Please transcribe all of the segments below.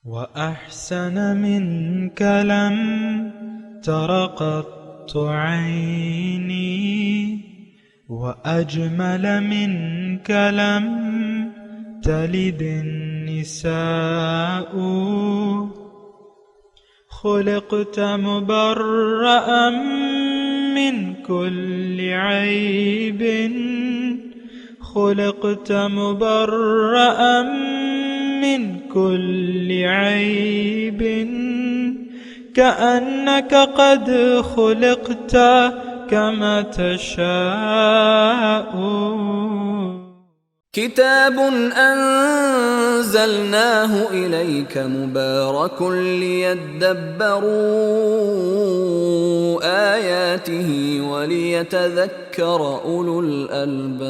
وأحسن منك لم تر قط عيني وأجمل منك لم تلد النساء خلقت مبرأ من كل عيب خلقت مبرأ من كل عيب كأنك قد خلقت كما تشاء كتاب أنزلناه إليك مبارك ليدبروا آياته وليتذكر أولو الألباب.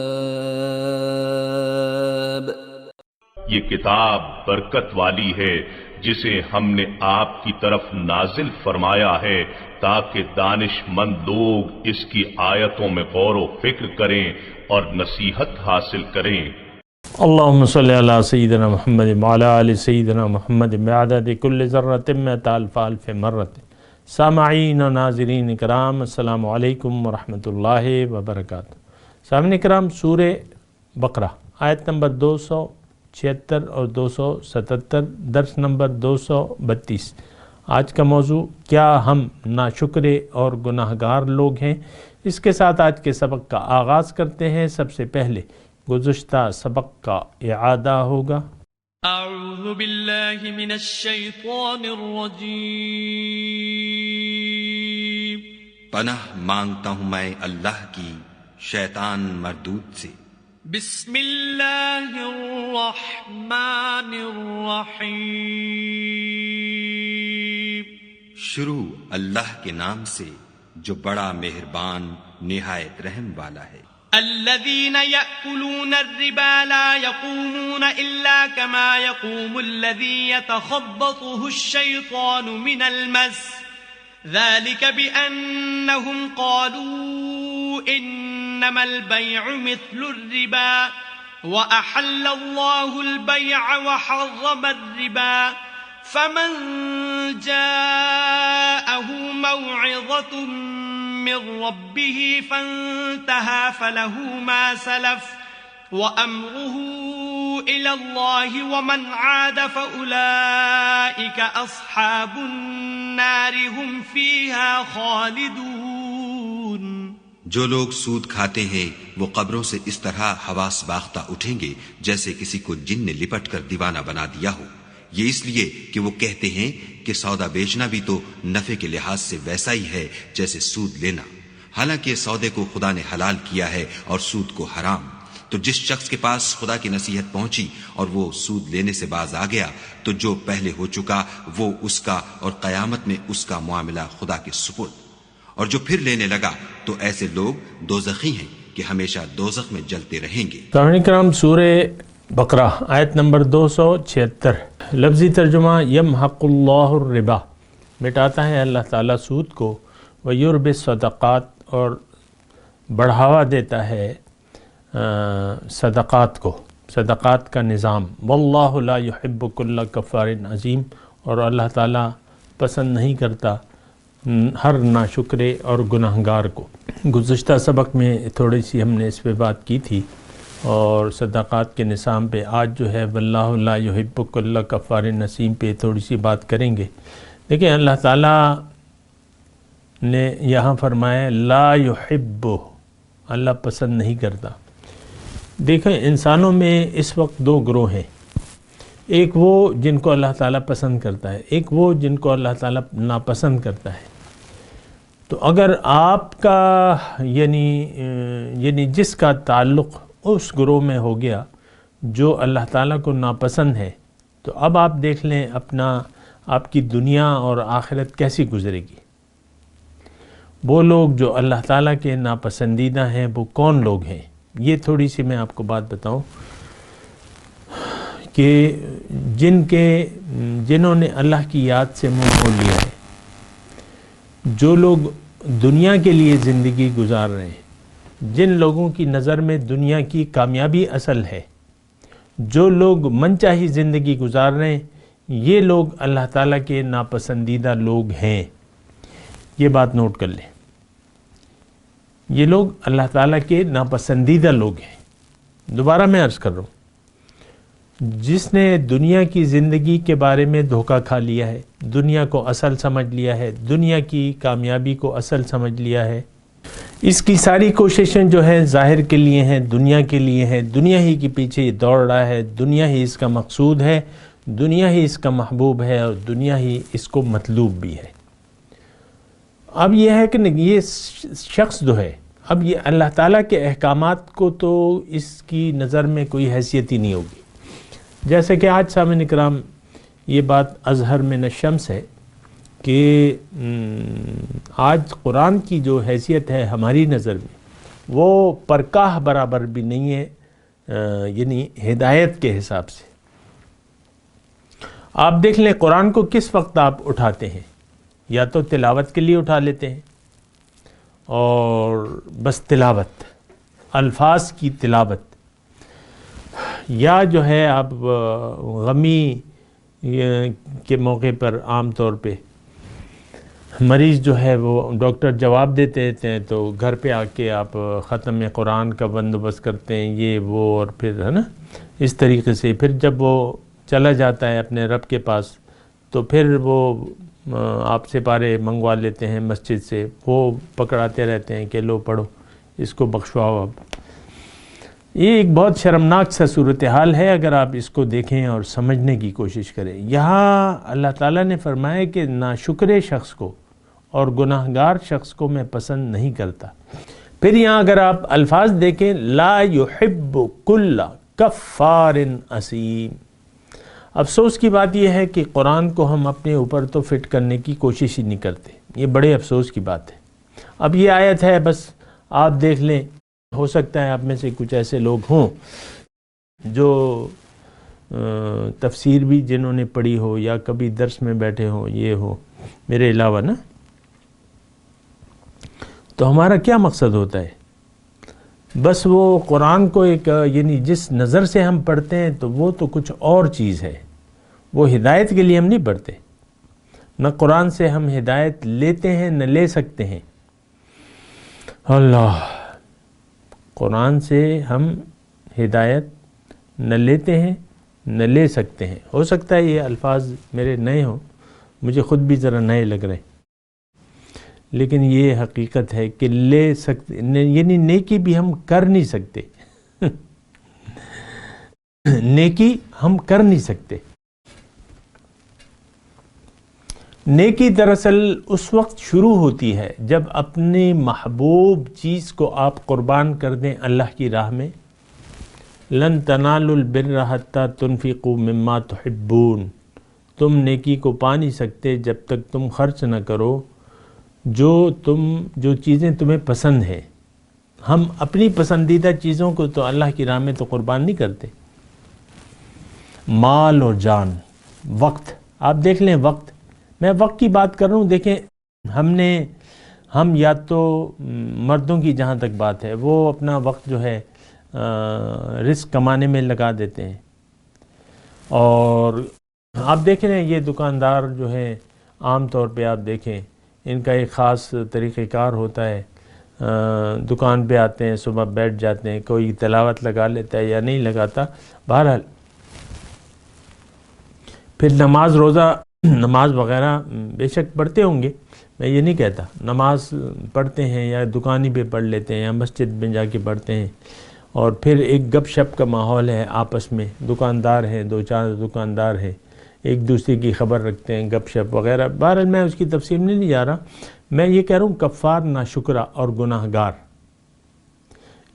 یہ کتاب برکت والی ہے جسے ہم نے آپ کی طرف نازل فرمایا ہے تاکہ دانش مند لوگ اس کی آیتوں میں غور و فکر کریں اور نصیحت حاصل کریں. اللہم صلی علی سیدنا محمد وعلی آل سیدنا محمد بعدد کل ذرۃ مئۃ الف الف مرۃ. سامعین و ناظرین کرام، السلام علیکم ورحمۃ اللہ وبرکاتہ. سامعین کرام، سورہ بقرہ آیت نمبر 276 اور 277، درس نمبر 232. آج کا موضوع کیا ہم ناشکرے اور گناہگار لوگ ہیں؟ اس کے ساتھ آج کے سبق کا آغاز کرتے ہیں. سب سے پہلے گزشتہ سبق کا اعادہ ہوگا. اعوذ باللہ من الشیطان الرجیم. پناہ مانگتا ہوں میں اللہ کی شیطان مردود سے. بسم اللہ الرحمن الرحیم. شروع اللہ کے نام سے جو بڑا مہربان نہایت رحم والا ہے. الذين يأكلون الربا لا يقومون إلا كما يقوم الذي يتخبطه الشيطان من المس ذلك بأنهم قالوا إنما البيع مثل الربا وأحل الله البيع وحرم الربا فمن جاءه موعظة من ربه فانتهى فله ما سلف وأمره إلى الله ومن عاد فأولئك أصحاب النار هم فيها خالدون. جو لوگ سود کھاتے ہیں وہ قبروں سے اس طرح حواس باختہ اٹھیں گے جیسے کسی کو جن نے لپٹ کر دیوانہ بنا دیا ہو. یہ اس لیے کہ وہ کہتے ہیں کہ سودا بیچنا بھی تو نفع کے لحاظ سے ویسا ہی ہے جیسے سود لینا، حالانکہ سودے کو خدا نے حلال کیا ہے اور سود کو حرام. تو جس شخص کے پاس خدا کی نصیحت پہنچی اور وہ سود لینے سے باز آ گیا تو جو پہلے ہو چکا وہ اس کا، اور قیامت میں اس کا معاملہ خدا کے سپرد. اور جو پھر لینے لگا تو ایسے لوگ دوزخی ہیں کہ ہمیشہ دوزخ میں جلتے رہیں گے. سامعین کرام، سورہ بقرہ آیت نمبر 276. لفظی ترجمہ یمحق اللہ الربا، مٹاتا ہے اللہ تعالیٰ سود کو، ویربی الصدقات، اور بڑھاوا دیتا ہے صدقات کو، صدقات کا نظام. واللہ لا یحب کل کفار عظیم، اور اللہ تعالیٰ پسند نہیں کرتا ہر ناشکرے اور گناہگار کو. گزشتہ سبق میں تھوڑی سی ہم نے اس پہ بات کی تھی، اور صدقات کے نظام پہ آج جو ہے واللہ لا یحب کل کفار عظیم پہ تھوڑی سی بات کریں گے. دیکھیں اللہ تعالیٰ نے یہاں فرمایا لا یحب، اللہ پسند نہیں کرتا. دیکھیں انسانوں میں اس وقت دو گروہ ہیں، ایک وہ جن کو اللہ تعالیٰ پسند کرتا ہے، ایک وہ جن کو اللہ تعالیٰ ناپسند کرتا ہے. تو اگر آپ کا یعنی جس کا تعلق اس گروہ میں ہو گیا جو اللہ تعالیٰ کو ناپسند ہے، تو اب آپ دیکھ لیں آپ کی دنیا اور آخرت کیسی گزرے گی. وہ لوگ جو اللہ تعالیٰ کے ناپسندیدہ ہیں وہ کون لوگ ہیں؟ یہ تھوڑی سی میں آپ کو بات بتاؤں کہ جنہوں نے اللہ کی یاد سے منہ موڑ لیا ہے، جو لوگ دنیا کے لیے زندگی گزار رہے ہیں، جن لوگوں کی نظر میں دنیا کی کامیابی اصل ہے، جو لوگ من چاہی زندگی گزار رہے ہیں، یہ لوگ اللہ تعالیٰ کے ناپسندیدہ لوگ ہیں، یہ بات نوٹ کر لیں، یہ لوگ اللہ تعالیٰ کے ناپسندیدہ لوگ ہیں۔ دوبارہ میں عرض کر رہا ہوں، جس نے دنیا کی زندگی کے بارے میں دھوکہ کھا لیا ہے، دنیا کو اصل سمجھ لیا ہے، دنیا کی کامیابی کو اصل سمجھ لیا ہے، اس کی ساری کوششیں جو ہیں ظاہر کے لیے ہیں، دنیا کے لیے ہیں، دنیا ہی کے پیچھے یہ دوڑ رہا ہے، دنیا ہی اس کا مقصود ہے، دنیا ہی اس کا محبوب ہے، اور دنیا ہی اس کو مطلوب بھی ہے۔ اب یہ ہے کہ یہ شخص جو ہے، اب یہ اللہ تعالیٰ کے احکامات کو تو اس کی نظر میں کوئی حیثیت ہی نہیں ہوگی۔ جیسے کہ آج سامعین اکرام یہ بات اظہر من الشمس ہے کہ آج قرآن کی جو حیثیت ہے ہماری نظر میں وہ پرکاہ برابر بھی نہیں ہے، یعنی ہدایت کے حساب سے۔ آپ دیکھ لیں قرآن کو کس وقت آپ اٹھاتے ہیں، یا تو تلاوت کے لیے اٹھا لیتے ہیں اور بس تلاوت، الفاظ کی تلاوت، یا جو ہے آپ غمی کے موقع پر عام طور پہ مریض جو ہے وہ ڈاکٹر جواب دیتے ہیں تو گھر پہ آ کے آپ ختم قرآن کا بندوبست کرتے ہیں، یہ وہ، اور پھر ہے نا اس طریقے سے پھر جب وہ چلا جاتا ہے اپنے رب کے پاس تو پھر وہ آپ سے پارے منگوا لیتے ہیں مسجد سے، وہ پکڑاتے رہتے ہیں کہ لو پڑھو، اس کو بخشواؤ۔ اب یہ ایک بہت شرمناک سا صورتحال ہے اگر آپ اس کو دیکھیں اور سمجھنے کی کوشش کریں۔ یہاں اللہ تعالیٰ نے فرمایا کہ ناشکر شخص کو اور گناہگار شخص کو میں پسند نہیں کرتا۔ پھر یہاں اگر آپ الفاظ دیکھیں، لا یحب کل کفار اسیم۔ افسوس کی بات یہ ہے کہ قرآن کو ہم اپنے اوپر تو فٹ کرنے کی کوشش ہی نہیں کرتے، یہ بڑے افسوس کی بات ہے۔ اب یہ آیت ہے، بس آپ دیکھ لیں، ہو سکتا ہے آپ میں سے کچھ ایسے لوگ ہوں جو تفسیر بھی جنہوں نے پڑھی ہو یا کبھی درس میں بیٹھے ہوں، یہ ہو میرے علاوہ نا، تو ہمارا کیا مقصد ہوتا ہے؟ بس وہ قرآن کو ایک یعنی جس نظر سے ہم پڑھتے ہیں تو وہ تو کچھ اور چیز ہے، وہ ہدایت کے لیے ہم نہیں پڑھتے، نہ قرآن سے ہم ہدایت لیتے ہیں نہ لے سکتے ہیں۔ اللہ، قرآن سے ہم ہدایت نہ لیتے ہیں نہ لے سکتے ہیں۔ ہو سکتا ہے یہ الفاظ میرے نئے ہوں، مجھے خود بھی ذرا نئے لگ رہے ہیں، لیکن یہ حقیقت ہے کہ لے سکتے، یعنی نیکی بھی ہم کر نہیں سکتے نیکی ہم کر نہیں سکتے۔ نیکی دراصل اس وقت شروع ہوتی ہے جب اپنی محبوب چیز کو آپ قربان کر دیں اللہ کی راہ میں۔ لن تنالوا البر حتی تنفقوا مما تحبون، تم نیکی کو پا نہیں سکتے جب تک تم خرچ نہ کرو جو چیزیں تمہیں پسند ہیں۔ ہم اپنی پسندیدہ چیزوں کو تو اللہ کی راہ میں تو قربان نہیں کرتے۔ مال اور جان، وقت، آپ دیکھ لیں وقت، میں وقت کی بات کر رہا ہوں، دیکھیں ہم یا تو مردوں کی جہاں تک بات ہے وہ اپنا وقت جو ہے رزق کمانے میں لگا دیتے ہیں، اور آپ دیکھ رہے ہیں یہ دکاندار جو ہیں عام طور پہ آپ دیکھیں ان کا ایک خاص طریقہ کار ہوتا ہے، دکان پہ آتے ہیں، صبح بیٹھ جاتے ہیں، کوئی تلاوت لگا لیتا ہے یا نہیں لگاتا، بہرحال پھر نماز روزہ نماز وغیرہ بے شک پڑھتے ہوں گے، میں یہ نہیں کہتا، نماز پڑھتے ہیں یا دکان ہی پہ پڑھ لیتے ہیں یا مسجد میں جا کے پڑھتے ہیں، اور پھر ایک گپ شپ کا ماحول ہے آپس میں، دکاندار ہیں، دو چار دکاندار ہیں، ایک دوسرے کی خبر رکھتے ہیں، گپ شپ وغیرہ۔ بہرحال میں اس کی تفصیل میں نہیں جا رہا، میں یہ کہہ رہا ہوں کفار، ناشکرہ اور گناہ گار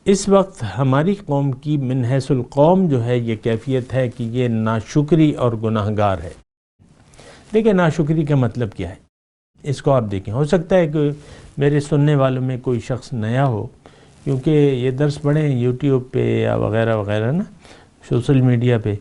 اس وقت ہماری قوم کی من حیث القوم جو ہے یہ کیفیت ہے کہ یہ ناشکری اور گناہ گار ہے۔ دیکھیں ناشکری کا مطلب کیا ہے، اس کو آپ دیکھیں، ہو سکتا ہے کہ میرے سننے والوں میں کوئی شخص نیا ہو، کیونکہ یہ درس پڑھیں یوٹیوب پہ یا وغیرہ وغیرہ نا، سوشل میڈیا پہ،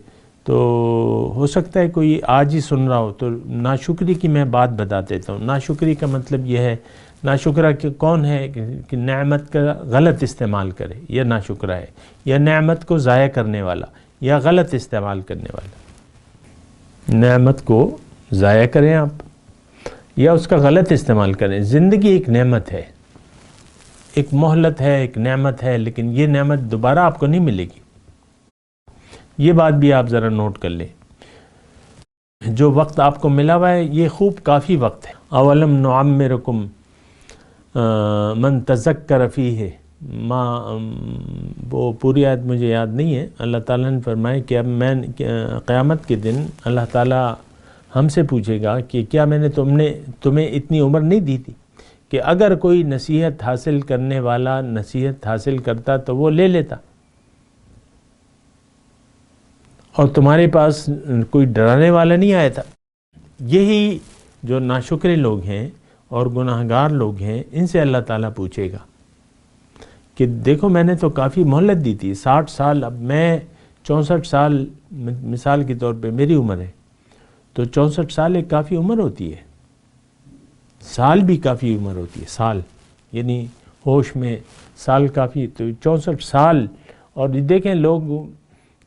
تو ہو سکتا ہے کوئی آج ہی سن رہا ہو، تو ناشکری کی میں بات بتا دیتا ہوں۔ ناشکری کا مطلب یہ ہے، ناشکرہ کہ کون ہے کہ نعمت کا غلط استعمال کرے، یہ ناشکرہ ہے، یا نعمت کو ضائع کرنے والا یا غلط استعمال کرنے والا۔ نعمت کو ضائع کریں آپ یا اس کا غلط استعمال کریں. زندگی ایک نعمت ہے، ایک مہلت ہے، ایک نعمت ہے، لیکن یہ نعمت دوبارہ آپ کو نہیں ملے گی. یہ بات بھی آپ ذرا نوٹ کر لیں. جو وقت آپ کو ملا ہوا ہے یہ خوب کافی وقت ہے. اولم نعمرکم من تذکر فیہ، وہ پوری آیت مجھے یاد نہیں ہے. اللہ تعالیٰ نے فرمایا کہ اب میں قیامت کے دن اللہ تعالیٰ ہم سے پوچھے گا کہ کیا میں نے تمہیں اتنی عمر نہیں دی تھی کہ اگر کوئی نصیحت حاصل کرنے والا نصیحت حاصل کرتا تو وہ لے لیتا، اور تمہارے پاس کوئی ڈرانے والا نہیں آیا تھا. یہی جو ناشکرے لوگ ہیں اور گناہگار لوگ ہیں ان سے اللہ تعالیٰ پوچھے گا کہ دیکھو میں نے تو کافی مہلت دی تھی، 60 سال، اب میں 64 سال مثال کے طور پہ میری عمر ہے، تو 64 سال ایک کافی عمر ہوتی ہے. سال بھی کافی عمر ہوتی ہے، سال یعنی ہوش میں سال کافی، تو 64 سال. اور دیکھیں لوگ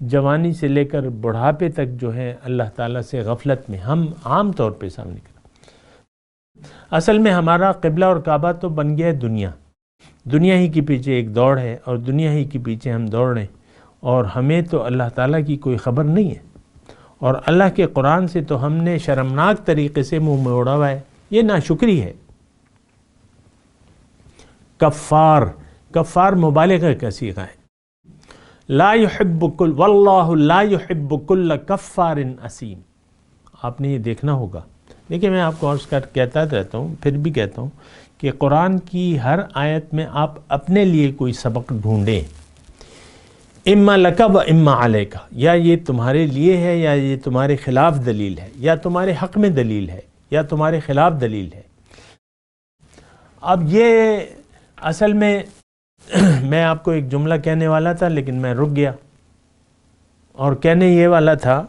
جوانی سے لے کر بڑھاپے تک جو ہے اللہ تعالیٰ سے غفلت میں ہم عام طور پہ سامنے کریں. اصل میں ہمارا قبلہ اور کعبہ تو بن گیا ہے دنیا ہی کے پیچھے ایک دوڑ ہے، اور دنیا ہی کے پیچھے ہم دوڑ رہے ہیں، اور ہمیں تو اللہ تعالیٰ کی کوئی خبر نہیں ہے. اور اللہ کے قرآن سے تو ہم نے شرمناک طریقے سے منہ موڑا ہوا ہے. یہ ناشکری ہے. کفار مبالغہ کا صیغہ ہے. لا يحب كل واللہ لا يحب كل کفار اثیم. آپ نے یہ دیکھنا ہوگا. دیکھیں میں آپ کو عرض کہتا رہتا ہوں، پھر بھی کہتا ہوں کہ قرآن کی ہر آیت میں آپ اپنے لیے کوئی سبق ڈھونڈیں. اما لک و اما علیک، یا یہ تمہارے لیے ہے یا یہ تمہارے خلاف دلیل ہے، یا تمہارے حق میں دلیل ہے یا تمہارے خلاف دلیل ہے. اب یہ اصل میں آپ کو ایک جملہ کہنے والا تھا لیکن میں رک گیا، اور کہنے یہ والا تھا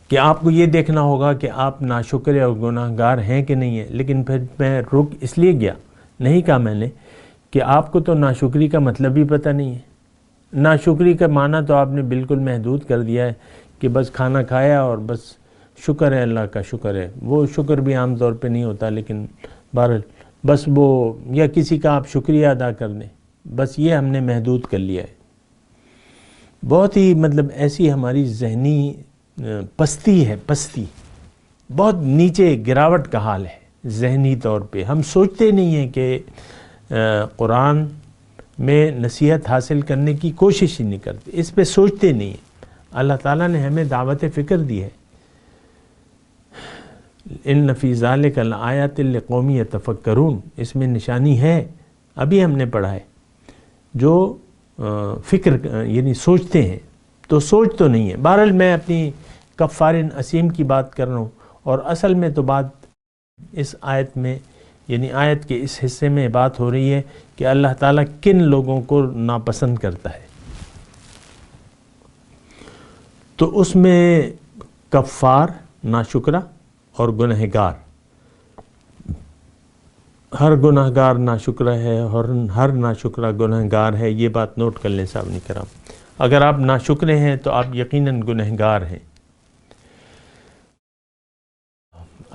کہ آپ کو یہ دیکھنا ہوگا کہ آپ ناشکر اور گناہ گار ہیں کہ نہیں ہیں. لیکن پھر میں رک اس لیے گیا، نہیں کہا میں نے کہ آپ کو تو ناشکری کا مطلب بھی پتہ نہیں ہے. ناشکری کا معنی تو آپ نے بالکل محدود کر دیا ہے کہ بس کھانا کھایا اور بس شکر ہے، اللہ کا شکر ہے. وہ شکر بھی عام طور پہ نہیں ہوتا، لیکن بہرحال بس وہ، یا کسی کا آپ شکریہ ادا کر دیں، بس یہ ہم نے محدود کر لیا ہے. بہت ہی مطلب ایسی ہماری ذہنی پستی ہے، بہت نیچے گراوٹ کا حال ہے ذہنی طور پہ. ہم سوچتے نہیں ہیں کہ قرآن میں نصیحت حاصل کرنے کی کوشش ہی نہیں کرتے، اس پہ سوچتے نہیں ہیں. اللہ تعالیٰ نے ہمیں دعوت فکر دی ہے. ان فی ذالک لآیات لقوم یتفکرون، اس میں نشانی ہے، ابھی ہم نے پڑھا ہے، جو فکر یعنی سوچتے ہیں. تو سوچ تو نہیں ہے. بہرحال میں اپنی کفار اسیم کی بات کر رہا ہوں، اور اصل میں تو بات اس آیت میں یعنی آیت کے اس حصے میں بات ہو رہی ہے کہ اللہ تعالیٰ کن لوگوں کو ناپسند کرتا ہے. تو اس میں کفار، ناشکرہ اور گنہگار. ہر گنہگار ناشکرہ ہے اور ہر ناشکرہ گنہگار ہے. یہ بات نوٹ کر لیں صاحب کرام. اگر آپ ناشکرے ہیں تو آپ یقیناً گنہگار ہیں.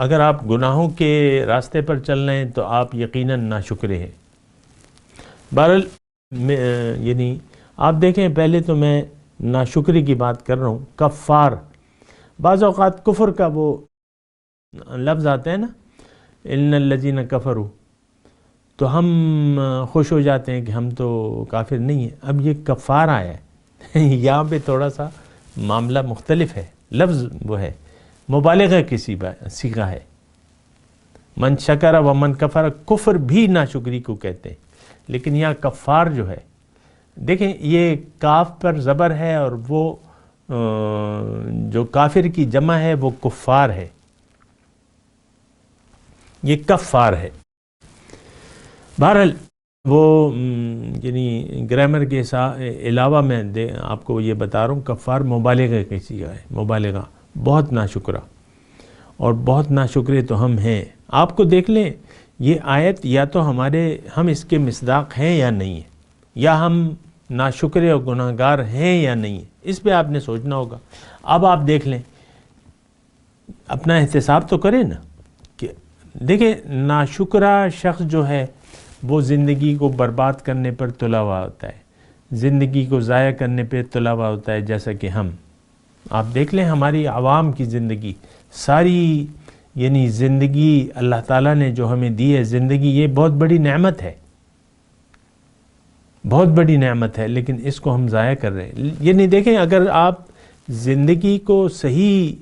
اگر آپ گناہوں کے راستے پر چل رہے ہیں تو آپ یقیناً ناشکرے ہیں. بہرحال یعنی آپ دیکھیں، پہلے تو میں ناشکری کی بات کر رہا ہوں. کفار، بعض اوقات کفر کا وہ لفظ آتا ہے نا، ان الذین کفروا، تو ہم خوش ہو جاتے ہیں کہ ہم تو کافر نہیں ہیں. اب یہ کفار آیا ہے یہاں پہ تھوڑا سا معاملہ مختلف ہے. لفظ وہ ہے مبالغہ کی صیغہ ہے. من شکر و من کفر، کفر بھی ناشکری کو کہتے ہیں، لیکن یہاں کفار جو ہے، دیکھیں یہ کاف پر زبر ہے، اور وہ جو کافر کی جمع ہے وہ کفار ہے. یہ کفار ہے. بہرحال وہ یعنی گرامر کے علاوہ میں آپ کو یہ بتا رہا ہوں، کفار مبالغہ کی صیغہ ہے. مبالغہ، بہت ناشکرہ، اور بہت ناشکرے تو ہم ہیں. آپ کو دیکھ لیں یہ آیت، یا تو ہم اس کے مصداق ہیں یا نہیں ہیں، یا ہم ناشکرے اور گناہگار ہیں یا نہیں ہیں، اس پہ آپ نے سوچنا ہوگا۔ اب آپ دیکھ لیں، اپنا احتساب تو کریں نا، کہ دیکھیں ناشکرہ شخص جو ہے وہ زندگی کو برباد کرنے پر تلا ہوا ہوتا ہے، زندگی کو ضائع کرنے پہ تلا ہوا ہوتا ہے، جیسا کہ ہم، آپ دیکھ لیں ہماری عوام کی زندگی ساری، یعنی زندگی اللہ تعالیٰ نے جو ہمیں دی ہے زندگی، یہ بہت بڑی نعمت ہے، بہت بڑی نعمت ہے، لیکن اس کو ہم ضائع کر رہے ہیں۔ یعنی دیکھیں اگر آپ زندگی کو صحیح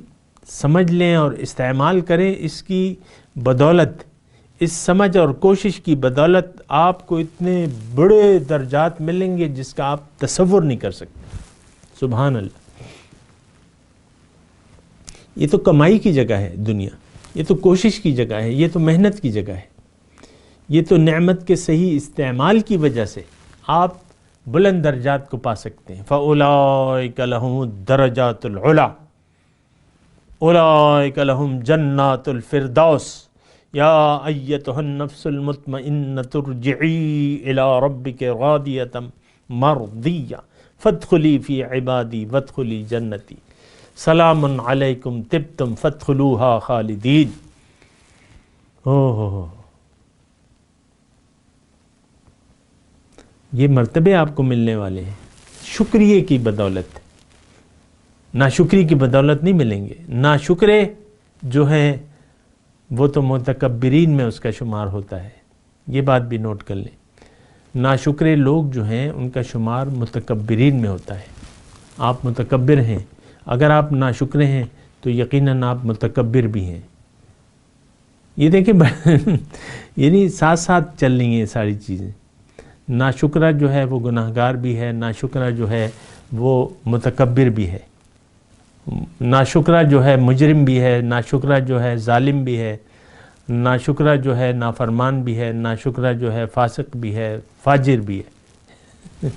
سمجھ لیں اور استعمال کریں، اس کی بدولت، اس سمجھ اور کوشش کی بدولت آپ کو اتنے بڑے درجات ملیں گے جس کا آپ تصور نہیں کر سکتے۔ سبحان اللہ۔ یہ تو کمائی کی جگہ ہے دنیا، یہ تو کوشش کی جگہ ہے، یہ تو محنت کی جگہ ہے، یہ تو نعمت کے صحیح استعمال کی وجہ سے آپ بلند درجات کو پا سکتے ہیں۔ فَأُولَئِكَ لَهُمُ الدَّرَجَاتُ الْعُلَى أُولَئِكَ لَهُمْ جَنَّاتُ الْفِرْدَوْسِ يَا أَيَّتُهَا النَّفْسُ الْمُطْمَئِنَّةُ ارْجِعِي إِلَى رَبِّكِ رَاضِيَةً مَرْضِيَّةً فَادْخُلِي فِي عِبَادِي وَادْخُلِي جَنَّتِي سلام علیکم طبتم فادخلوها خالدین۔ یہ مرتبے آپ کو ملنے والے ہیں شکریہ کی بدولت، ناشکری کی بدولت نہیں ملیں گے۔ ناشکرے جو ہیں وہ تو متکبرین میں اس کا شمار ہوتا ہے، یہ بات بھی نوٹ کر لیں، ناشکرے لوگ جو ہیں ان کا شمار متکبرین میں ہوتا ہے۔ آپ متکبر ہیں، اگر آپ ناشکرے ہیں تو یقیناً آپ متکبر بھی ہیں۔ یہ دیکھیں یعنی ساتھ ساتھ چل رہی ہیں یہ ساری چیزیں۔ ناشکرہ جو ہے وہ گناہگار بھی ہے، ناشکرہ جو ہے وہ متکبر بھی ہے، ناشکرہ جو ہے مجرم بھی ہے، ناشکرہ جو ہے ظالم بھی ہے، ناشکرہ جو ہے نافرمان بھی ہے، ناشکرہ جو ہے فاسق بھی ہے، فاجر بھی ہے۔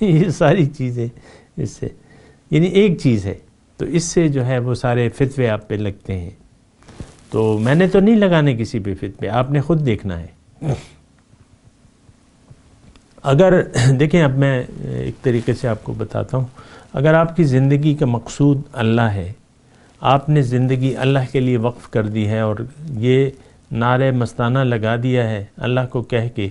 یہ ساری چیزیں اس سے، یعنی ایک چیز ہے، تو اس سے جو ہے وہ سارے فتوے آپ پہ لگتے ہیں۔ تو میں نے تو نہیں لگانے کسی پہ فتوے، آپ نے خود دیکھنا ہے۔ اگر دیکھیں اب میں ایک طریقے سے آپ کو بتاتا ہوں، اگر آپ کی زندگی کا مقصود اللہ ہے، آپ نے زندگی اللہ کے لیے وقف کر دی ہے اور یہ نعرہ مستانہ لگا دیا ہے اللہ کو کہہ کے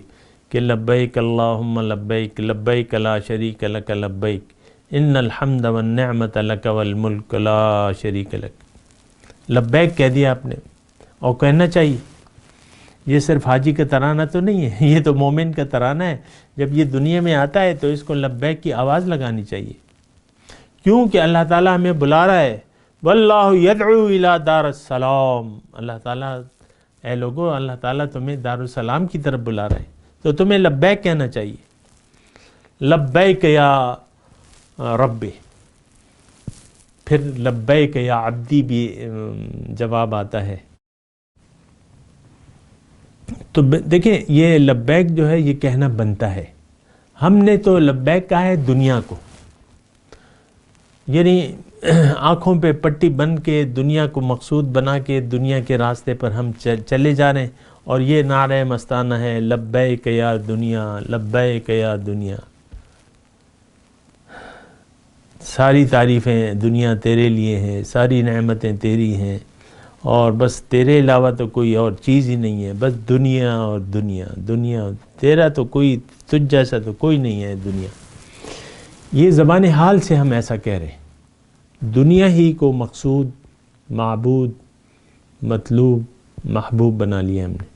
کہ لبیک اللہم لبیک لبیک لا شریک لک لبیک ان الحمد والنعمت لک والملک لا شریک لک، لبیک کہہ دیا آپ نے، اور کہنا چاہیے۔ یہ صرف حاجی کا ترانہ تو نہیں ہے، یہ تو مومن کا ترانہ ہے۔ جب یہ دنیا میں آتا ہے تو اس کو لبیک کی آواز لگانی چاہیے، کیونکہ اللہ تعالیٰ ہمیں بلا رہا ہے، واللہ یدعو الی دار السلام، اللہ تعالیٰ، اے لوگو اللہ تعالیٰ تمہیں دار السلام کی طرف بلا رہا ہے، تو تمہیں لبیک کہنا چاہیے۔ لبیک یا رب، پھر لبیک یا عبدی بھی جواب آتا ہے۔ تو دیکھیں یہ لبیک جو ہے یہ کہنا بنتا ہے، ہم نے تو لبیک کہا ہے دنیا کو، یعنی آنکھوں پہ پٹی بن کے دنیا کو مقصود بنا کے دنیا کے راستے پر ہم چلے جا رہے ہیں، اور یہ نعرہ مستانہ ہے لبیک یا دنیا، لبیک یا دنیا، ساری تعریفیں دنیا تیرے لیے ہیں، ساری نعمتیں تیری ہیں، اور بس تیرے علاوہ تو کوئی اور چیز ہی نہیں ہے، بس دنیا اور دنیا، دنیا تیرا تو کوئی، تجھ جیسا تو کوئی نہیں ہے دنیا۔ یہ زبان حال سے ہم ایسا کہہ رہے ہیں، دنیا ہی کو مقصود، معبود، مطلوب، محبوب بنا لیا ہم نے،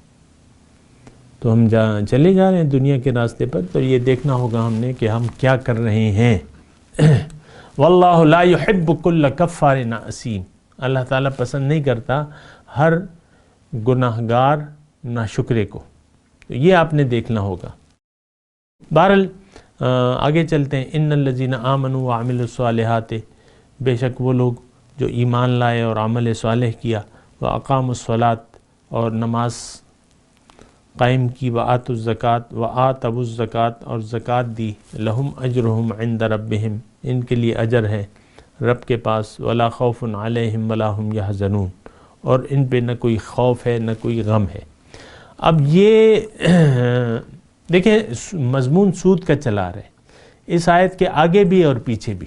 تو ہم چلے جا رہے ہیں دنیا کے راستے پر، تو یہ دیکھنا ہوگا ہم نے کہ ہم کیا کر رہے ہیں۔ واللہ لا يحب كل کفار اثیم، اللہ تعالیٰ پسند نہیں کرتا ہر گناہگار ناشکرے کو، تو یہ آپ نے دیکھنا ہوگا۔ بہرحال آگے چلتے ہیں۔ ان الذین آمنوا وعملوا الصالحات، بے شک وہ لوگ جو ایمان لائے اور عمل صالح کیا، واقاموا الصلاۃ، اور نماز قائم کی، وآتوا الزکوٰۃ، وآتوا الزکوٰۃ، اور زکوٰۃ دی، لہم اجرہم عند ربہم، ان کے لیے اجر ہے رب کے پاس، ولا خوف علیہم ولا هم یحزنون، اور ان پہ نہ کوئی خوف ہے نہ کوئی غم ہے۔ اب یہ دیکھیں مضمون سود کا چلا رہے، اس آیت کے آگے بھی اور پیچھے بھی۔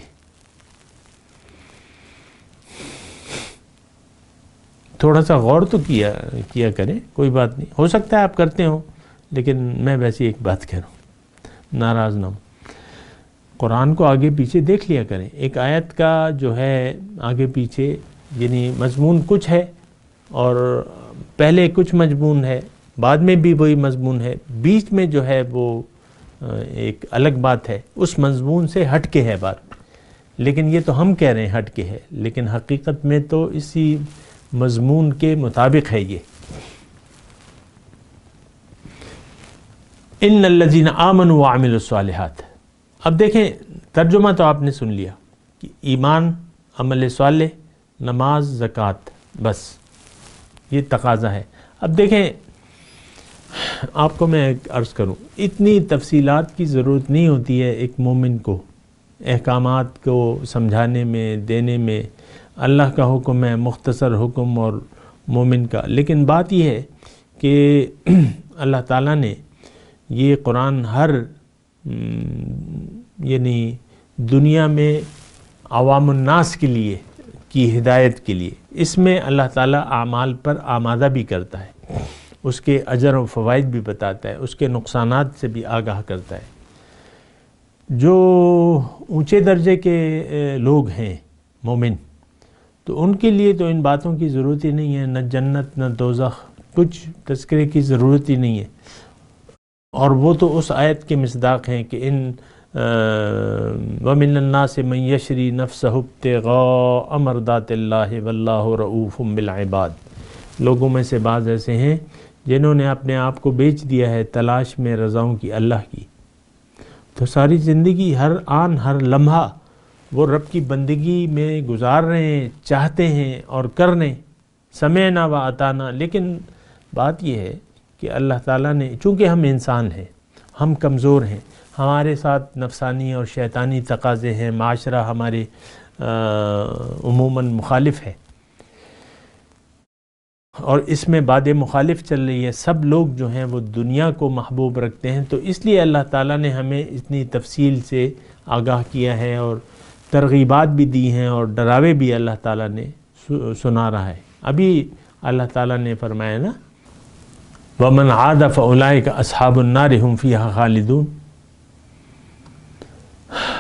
تھوڑا سا غور تو کیا کریں، کوئی بات نہیں، ہو سکتا ہے آپ کرتے ہوں، لیکن میں ویسے ایک بات کہہ رہا ہوں، ناراض نہ ہوں۔ قرآن کو آگے پیچھے دیکھ لیا کریں، ایک آیت کا جو ہے آگے پیچھے یعنی مضمون کچھ ہے اور پہلے کچھ مضمون ہے، بعد میں بھی وہی مضمون ہے، بیچ میں جو ہے وہ ایک الگ بات ہے، اس مضمون سے ہٹ کے ہے بات، لیکن یہ تو ہم کہہ رہے ہیں ہٹ کے ہے، لیکن حقیقت میں تو اسی مضمون کے مطابق ہے یہ۔ ان الذین آمنوا وعملوا الصالحات۔ اب دیکھیں ترجمہ تو آپ نے سن لیا کہ ایمان، عمل صالح، نماز، زکوٰۃ، بس یہ تقاضا ہے۔ اب دیکھیں آپ کو میں ایک عرض کروں، اتنی تفصیلات کی ضرورت نہیں ہوتی ہے ایک مومن کو احکامات کو سمجھانے میں، دینے میں۔ اللہ کا حکم ہے، مختصر حکم اور مومن کا، لیکن بات یہ ہے کہ اللہ تعالیٰ نے یہ قرآن ہر یعنی دنیا میں عوام الناس کے لیے کی ہدایت کے لیے، اس میں اللہ تعالیٰ اعمال پر آمادہ بھی کرتا ہے، اس کے اجر و فوائد بھی بتاتا ہے، اس کے نقصانات سے بھی آگاہ کرتا ہے۔ جو اونچے درجے کے لوگ ہیں مومن، تو ان کے لیے تو ان باتوں کی ضرورت ہی نہیں ہے، نہ جنت نہ دوزخ، کچھ تذکرے کی ضرورت ہی نہیں ہے، اور وہ تو اس آیت کے مصداق ہیں کہ ان وَمِنَ النَّاسِ مَن يَشْرِي نَفْسَهُ ابْتِغَاءَ مَرْضَاتِ اللَّهِ وَاللَّهُ رَءُوفٌ بِالْعِبَادِ۔ لوگوں میں سے بعض ایسے ہیں جنہوں نے اپنے آپ کو بیچ دیا ہے تلاش میں رضاؤں کی اللہ کی، تو ساری زندگی ہر آن ہر لمحہ وہ رب کی بندگی میں گزار رہے ہیں، چاہتے ہیں اور کرنے، سمعنا و اطعنا۔ لیکن بات یہ ہے کہ اللہ تعالیٰ نے، چونکہ ہم انسان ہیں، ہم کمزور ہیں، ہمارے ساتھ نفسانی اور شیطانی تقاضے ہیں، معاشرہ ہمارے عموماً مخالف ہے، اور اس میں باد مخالف چل رہی ہے، سب لوگ جو ہیں وہ دنیا کو محبوب رکھتے ہیں، تو اس لیے اللہ تعالیٰ نے ہمیں اتنی تفصیل سے آگاہ کیا ہے اور ترغیبات بھی دی ہیں اور ڈراوے بھی اللہ تعالیٰ نے سنا رہا ہے۔ ابھی اللہ تعالیٰ نے فرمایا نا وَمَنْ عَادَ فَأُولَٰئِكَ أَصْحَابُ النَّارِ هُمْ فِيهَا خَالِدُونَ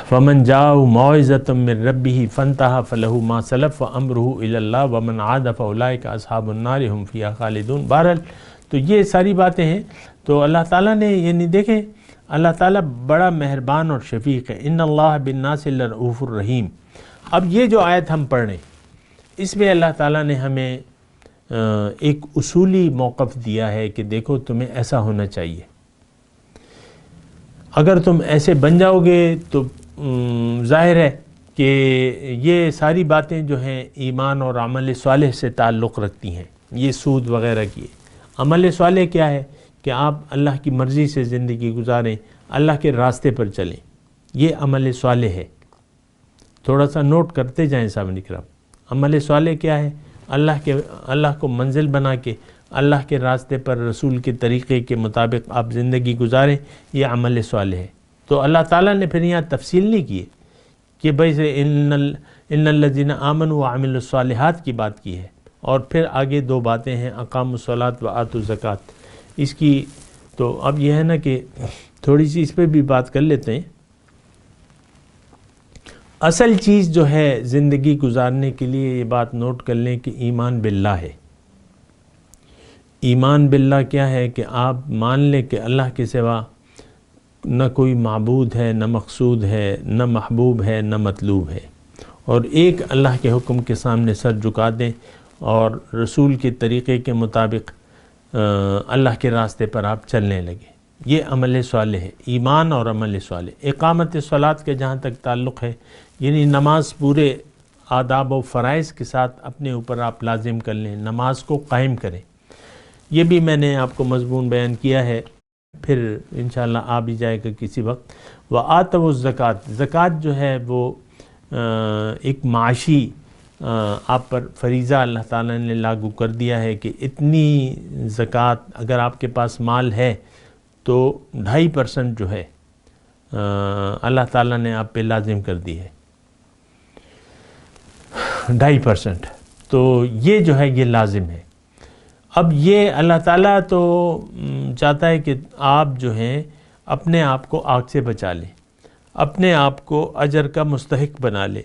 فَمَنْ جَاءَهُ مَوْعِظَةٌ مِّن رَّبِّهِ فَانْتَهَىٰ فَلَهُ مَا سَلَفَ وَأَمْرُهُ إِلَى اللَّهِ وَمَنْ عَادَ فَأُولَٰئِكَ أَصْحَابُ النَّارِ هُمْ فِيهَا خَالِدُونَ۔ بہرحال تو یہ ساری باتیں ہیں، تو اللہ تعالیٰ نے یعنی دیکھیں اللہ تعالیٰ بڑا مہربان اور شفیق ہے، ان اللہ بالناس لرؤوف الرحیم۔ اب یہ جو آیت ہم پڑھ رہے ہیں، اس میں اللہ تعالیٰ نے ہمیں ایک اصولی موقف دیا ہے کہ دیکھو تمہیں ایسا ہونا چاہیے، اگر تم ایسے بن جاؤ گے تو ظاہر ہے کہ یہ ساری باتیں جو ہیں ایمان اور عمل صالح سے تعلق رکھتی ہیں، یہ سود وغیرہ کی۔ عمل صالح کیا ہے کہ آپ اللہ کی مرضی سے زندگی گزاریں، اللہ کے راستے پر چلیں، یہ عمل صالح ہے۔ تھوڑا سا نوٹ کرتے جائیں سامنے کرام، عمل صالح کیا ہے؟ اللہ کو منزل بنا کے اللہ کے راستے پر رسول کے طریقے کے مطابق آپ زندگی گزاریں، یہ عمل صالح ہے۔ تو اللہ تعالیٰ نے پھر یہاں تفصیل نہیں کی کہ بھائی سے ان الذین آمنوا وعملوا الصالحات کی بات کی ہے، اور پھر آگے دو باتیں ہیں اقاموا الصلاۃ وآتوا الزکوٰۃ۔ اس کی تو اب یہ ہے نا کہ تھوڑی سی اس پہ بھی بات کر لیتے ہیں۔ اصل چیز جو ہے زندگی گزارنے کے لیے یہ بات نوٹ کر لیں کہ ایمان باللہ ہے۔ ایمان باللہ کیا ہے کہ آپ مان لیں کہ اللہ کے سوا نہ کوئی معبود ہے، نہ مقصود ہے، نہ محبوب ہے، نہ مطلوب ہے، اور ایک اللہ کے حکم کے سامنے سر جھکا دیں اور رسول کے طریقے کے مطابق اللہ کے راستے پر آپ چلنے لگے، یہ عمل صالح ہے، ایمان اور عمل صالح۔ اقامت صلاۃ کے جہاں تک تعلق ہے، یعنی نماز پورے آداب و فرائض کے ساتھ اپنے اوپر آپ لازم کر لیں، نماز کو قائم کریں۔ یہ بھی میں نے آپ کو مضمون بیان کیا ہے، پھر انشاءاللہ آ بھی جائے گا کسی وقت۔ وآتوا الزکوٰۃ، زکوٰۃ جو ہے وہ ایک معاشی آپ پر فریضہ اللہ تعالیٰ نے لاگو کر دیا ہے کہ اتنی زکوٰۃ اگر آپ کے پاس مال ہے تو 2.5% جو ہے اللہ تعالیٰ نے آپ پہ لازم کر دی ہے 2.5%. تو یہ جو ہے یہ لازم ہے. اب یہ اللہ تعالیٰ تو چاہتا ہے کہ آپ جو ہیں اپنے آپ کو آگ سے بچا لیں، اپنے آپ کو اجر کا مستحق بنا لیں.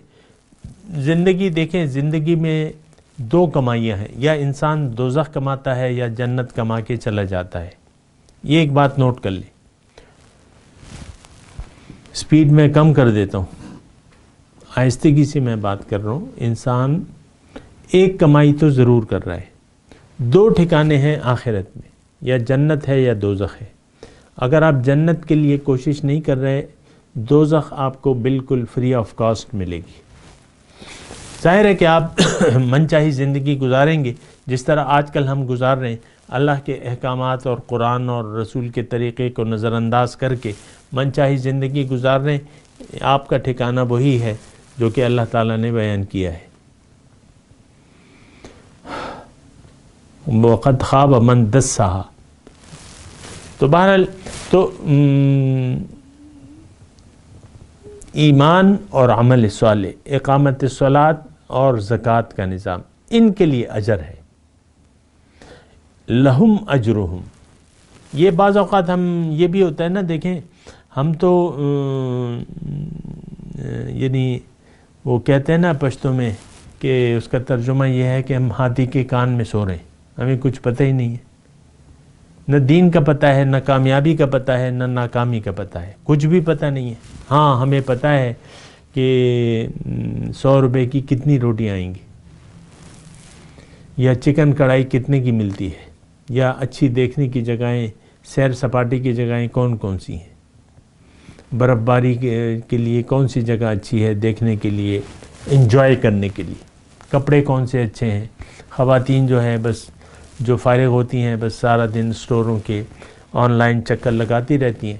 زندگی دیکھیں، زندگی میں 2 کمائیاں ہیں، یا انسان دوزخ کماتا ہے یا جنت کما کے چلا جاتا ہے. یہ ایک بات نوٹ کر لیں. سپیڈ میں کم کر دیتا ہوں، آہستگی سے میں بات کر رہا ہوں. انسان ایک کمائی تو ضرور کر رہا ہے. 2 ٹھکانے ہیں آخرت میں، یا جنت ہے یا دوزخ ہے. اگر آپ جنت کے لیے کوشش نہیں کر رہے، دوزخ آپ کو بالکل فری آف کاسٹ ملے گی. ظاہر ہے کہ آپ من چاہی زندگی گزاریں گے جس طرح آج کل ہم گزار رہے ہیں، اللہ کے احکامات اور قرآن اور رسول کے طریقے کو نظر انداز کر کے من چاہی زندگی گزار رہے ہیں. آپ کا ٹھکانہ وہی ہے جو کہ اللہ تعالیٰ نے بیان کیا ہے. وقد خواب من دسہا. تو بہرحال تو ایمان اور عمل صالح، اقامت الصلاۃ اور زکوٰۃ کا نظام، ان کے لیے اجر ہے. لہم اجرہم. یہ بعض اوقات ہم یہ بھی ہوتا ہے نا، دیکھیں ہم تو یعنی وہ کہتے ہیں نا پشتو میں کہ اس کا ترجمہ یہ ہے کہ ہم ہاتھی کے کان میں سو رہے ہیں، ہمیں کچھ پتہ ہی نہیں ہے. نہ دین کا پتہ ہے، نہ کامیابی کا پتہ ہے، نہ ناکامی کا پتہ ہے، کچھ بھی پتہ نہیں ہے. ہاں ہمیں پتہ ہے کہ 100 روپے کی کتنی روٹیاں آئیں گی، یا چکن کڑھائی کتنے کی ملتی ہے، یا اچھی دیکھنے کی جگہیں، سیر سپاٹی کی جگہیں کون کون سی ہیں، برف باری کے لیے کون سی جگہ اچھی ہے دیکھنے کے لیے، انجوائے کرنے کے لیے، کپڑے کون سے اچھے ہیں. خواتین جو ہیں بس جو فارغ ہوتی ہیں بس سارا دن سٹوروں کے آن لائن چکر لگاتی رہتی ہیں.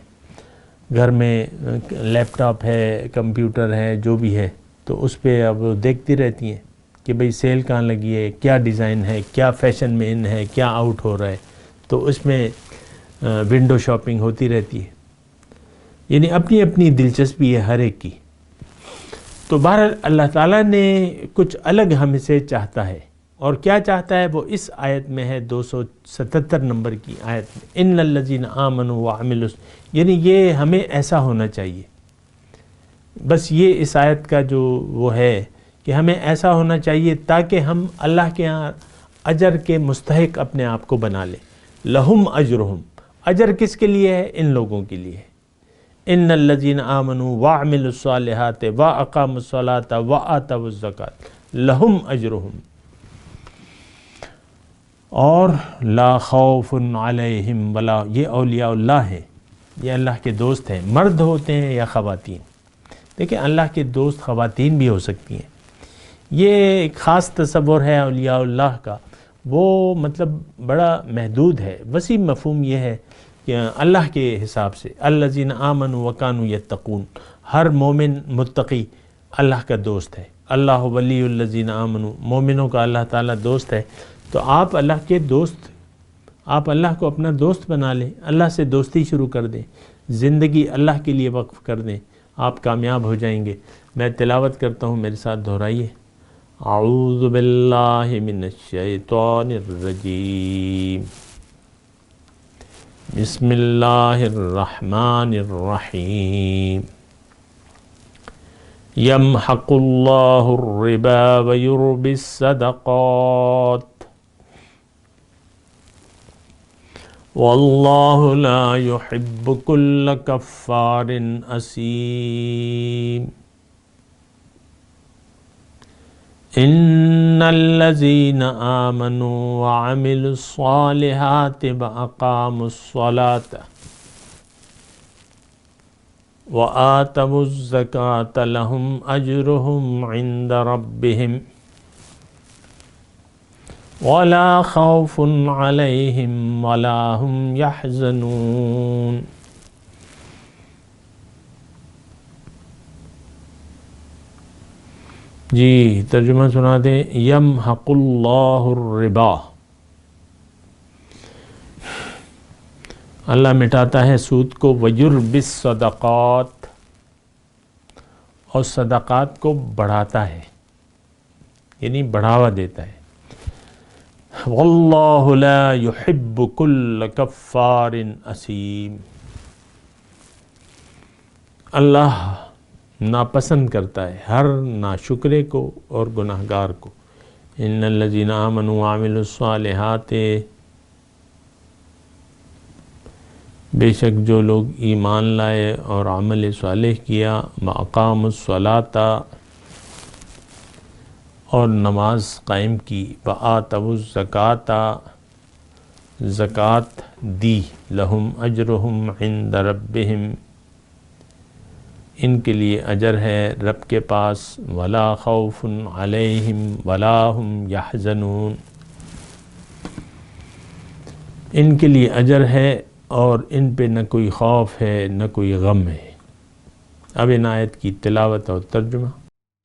گھر میں لیپ ٹاپ ہے، کمپیوٹر ہے، جو بھی ہے، تو اس پہ اب دیکھتی رہتی ہیں کہ بھئی سیل کہاں لگی ہے، کیا ڈیزائن ہے، کیا فیشن میں ان ہے، کیا آؤٹ ہو رہا ہے. تو اس میں ونڈو شاپنگ ہوتی رہتی ہے. یعنی اپنی اپنی دلچسپی ہے ہر ایک کی. تو بہرحال اللہ تعالیٰ نے کچھ الگ ہم سے چاہتا ہے، اور کیا چاہتا ہے وہ اس آیت میں ہے، 277 نمبر کی آیت میں، ان الذین آمنوا وعملوا، یعنی یہ ہمیں ایسا ہونا چاہیے. بس یہ اس آیت کا جو وہ ہے کہ ہمیں ایسا ہونا چاہیے تاکہ ہم اللہ کے ہاں اجر کے مستحق اپنے آپ کو بنا لیں. لہم اجرہم. اجر کس کے لیے ہے؟ ان لوگوں کے لیے. ان الذین آمنوا وعملوا الصالحات واقاموا الصلاۃ وآتوا الزکاۃ لہم اجرہم. اور لا خوف علیہم ولا، یہ اولیاء اللہ ہیں، یہ اللہ کے دوست ہیں، مرد ہوتے ہیں یا خواتین. دیکھیں اللہ کے دوست خواتین بھی ہو سکتی ہیں. یہ ایک خاص تصور ہے اولیاء اللہ کا، وہ مطلب بڑا محدود ہے. وسیع مفہوم یہ ہے کہ اللہ کے حساب سے الذین آمنوا وکانوا یتقون، ہر مومن متقی اللہ کا دوست ہے. اللہ ولی الذین آمنوا، مومنوں کا اللہ تعالیٰ دوست ہے. تو آپ اللہ کے دوست، آپ اللہ کو اپنا دوست بنا لیں، اللہ سے دوستی شروع کر دیں، زندگی اللہ کے لیے وقف کر دیں، آپ کامیاب ہو جائیں گے. میں تلاوت کرتا ہوں، میرے ساتھ دہرائیے. اعوذ باللہ من الشیطان الرجیم، بسم اللہ الرحمن الرحیم. یمحق اللہ الربا ویربی الصدقات واللہ لا يحب كل کفار اثیم. ان الذین آمنوا وعملوا الصالحات واقاموا الصلاۃ وآتوا الزکاۃ لہم اجرہم عند ربہم ولا خوف علیہم ولا هم یحزنون. جی ترجمہ سنا دیں. یمحق اللہ الربا، اللہ مٹاتا ہے سود کو، وَيُرْبِ الصَّدَقَاتِ، اور صدقات کو بڑھاتا ہے، یعنی بڑھاوا دیتا ہے۔ وَاللَّهُ لَا يُحِبُّ كُلَّ كَفَّارٍ أَثِيمٍ، اللہ ناپسند کرتا ہے ہر ناشکرے کو اور گناہگار کو۔ ان الذین آمنوا وعملوا الصالحات، بے شک جو لوگ ایمان لائے اور عمل صالح کیا، وَأَقَامُوا الصَّلَاةَ، اور نماز قائم کی، وَآتَوُا الزَّکَاةَ، زکوٰۃ دی، لَهُمْ أَجْرُهُمْ عِنْدَ رَبِّهِمْ، ان کے لیے اجر ہے رب کے پاس، وَلَا خَوْفٌ عَلَيْهِمْ وَلَا هُمْ يَحْزَنُونَ، ان کے لیے اجر ہے اور ان پہ نہ کوئی خوف ہے نہ کوئی غم ہے۔ اب ان آیت کی تلاوت اور ترجمہ۔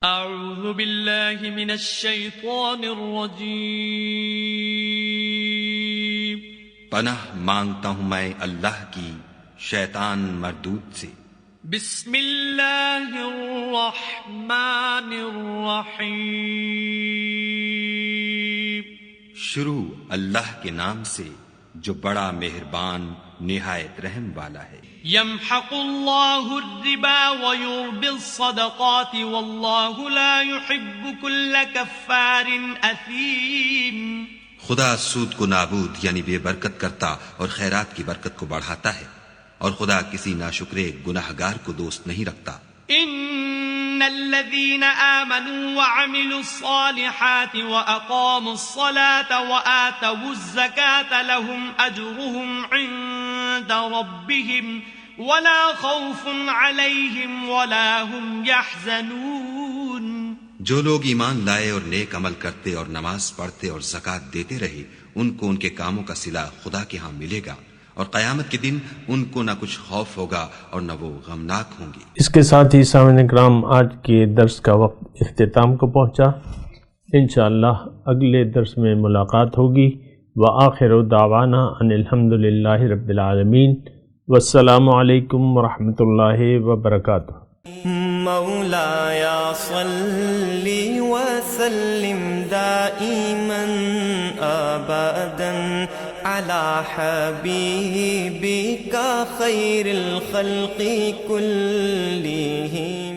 اعوذ باللہ من الشیطان الرجیم، پناہ مانگتا ہوں میں اللہ کی شیطان مردود سے۔ بسم اللہ الرحمن الرحیم، شروع اللہ کے نام سے جو بڑا مہربان نہایت رحم والا ہے۔ یمحق اللہ الربا ویربی الصدقات واللہ لا يحب كل کفار اثیم، خدا سود کو نابود یعنی بے برکت کرتا اور خیرات کی برکت کو بڑھاتا ہے، اور خدا کسی ناشکرے گناہگار کو دوست نہیں رکھتا۔ ان الذين آمنوا وعملوا الصالحات واقاموا الصلاة وآتوا الزكاة لهم اجرهم عند ربهم ولا خوف عليهم ولا هم يحزنون، جو لوگ ایمان لائے اور نیک عمل کرتے اور نماز پڑھتے اور زکوٰۃ دیتے رہے، ان کو ان کے کاموں کا صلہ خدا کے ہاں ملے گا، اور قیامت کے دن ان کو نہ کچھ خوف ہوگا اور نہ وہ غمناک ہوں گے۔ اس کے ساتھ ہی سامعین کرام آج کے درس کا وقت اختتام کو پہنچا۔ انشاءاللہ اگلے درس میں ملاقات ہوگی۔ وآخر دعوانا ان الحمدللہ رب العالمین، والسلام علیکم ورحمۃ اللہ وبرکاتہ۔ مولاي صل وسلم دائما ابدا على حبيبك خير الخلق كلهم۔